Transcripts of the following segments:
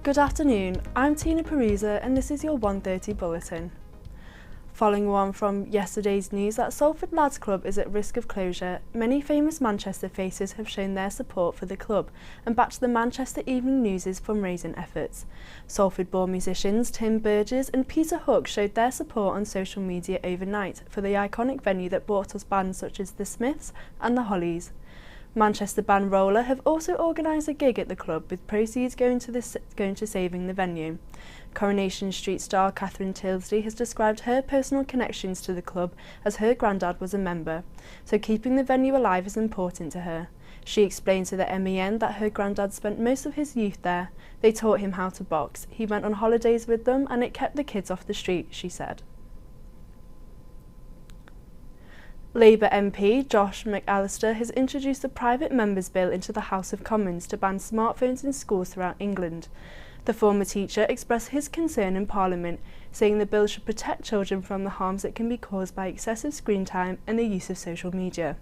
Good afternoon, I'm Tina Parisa and this is your 1:30 bulletin. Following on from yesterday's news that Salford Lads Club is at risk of closure, many famous Manchester faces have shown their support for the club and backed the Manchester Evening News' fundraising efforts. Salford-born musicians Tim Burgess and Peter Hook showed their support on social media overnight for the iconic venue that brought us bands such as The Smiths and The Hollies. Manchester band Roller have also organised a gig at the club with proceeds going to saving the venue. Coronation Street star Catherine Tilsley has described her personal connections to the club as her granddad was a member, so keeping the venue alive is important to her. She explained to the MEN that her granddad spent most of his youth there. They taught him how to box. He went on holidays with them and it kept the kids off the street, she said. Labour MP Josh McAllister has introduced a private members' bill into the House of Commons to ban smartphones in schools throughout England. The former teacher expressed his concern in Parliament, saying the bill should protect children from the harms that can be caused by excessive screen time and the use of social media.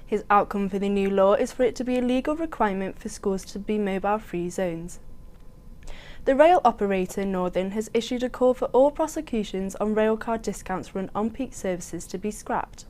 His outcome for the new law is for it to be a legal requirement for schools to be mobile-free zones. The rail operator Northern has issued a call for all prosecutions on railcard discounts run on peak services to be scrapped.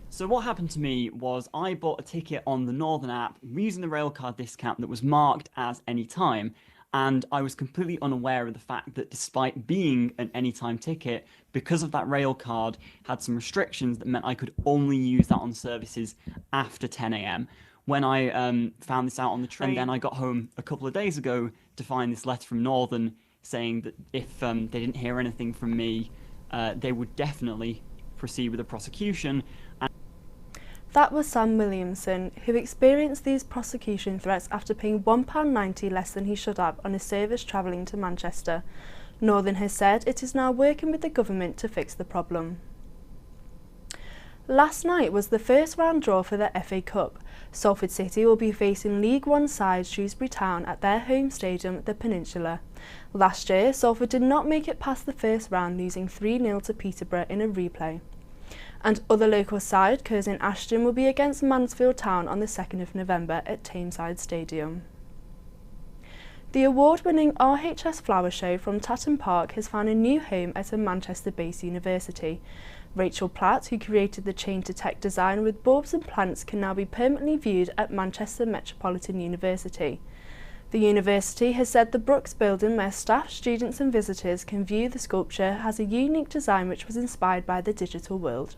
So what happened to me was I bought a ticket on the Northern app using the railcard discount that was marked as anytime, and I was completely unaware of the fact that despite being an anytime ticket, because of that railcard had some restrictions that meant I could only use that on services after 10 a.m. When I found this out on the train, then I got home a couple of days ago to find this letter from Northern saying that if they didn't hear anything from me, they would definitely proceed with a prosecution. That was Sam Williamson, who experienced these prosecution threats after paying £1.90 less than he should have on a service travelling to Manchester. Northern has said it is now working with the government to fix the problem. Last night was the first round draw for the FA Cup. Salford City will be facing League One side Shrewsbury Town at their home stadium, the Peninsula. Last year, Salford did not make it past the first round, losing 3-0 to Peterborough in a replay. And other local side, Curzon Ashton, will be against Mansfield Town on the 2nd of November at Tameside Stadium. The award-winning RHS Flower Show from Tatton Park has found a new home at a Manchester-based university. Rachel Platt, who created the Chain to Tech design with bulbs and plants, can now be permanently viewed at Manchester Metropolitan University. The university has said the Brooks building, where staff, students and visitors can view the sculpture, has a unique design which was inspired by the digital world.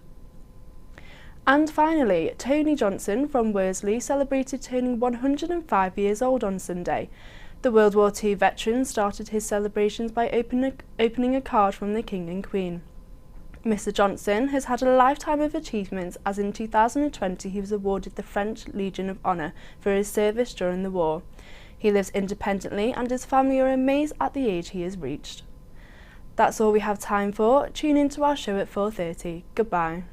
And finally, Tony Johnson from Worsley celebrated turning 105 years old on Sunday. The World War II veteran started his celebrations by opening a card from the King and Queen. Mr Johnson has had a lifetime of achievements, as in 2020 he was awarded the French Legion of Honour for his service during the war. He lives independently and his family are amazed at the age he has reached. That's all we have time for. Tune in to our show at 4:30. Goodbye.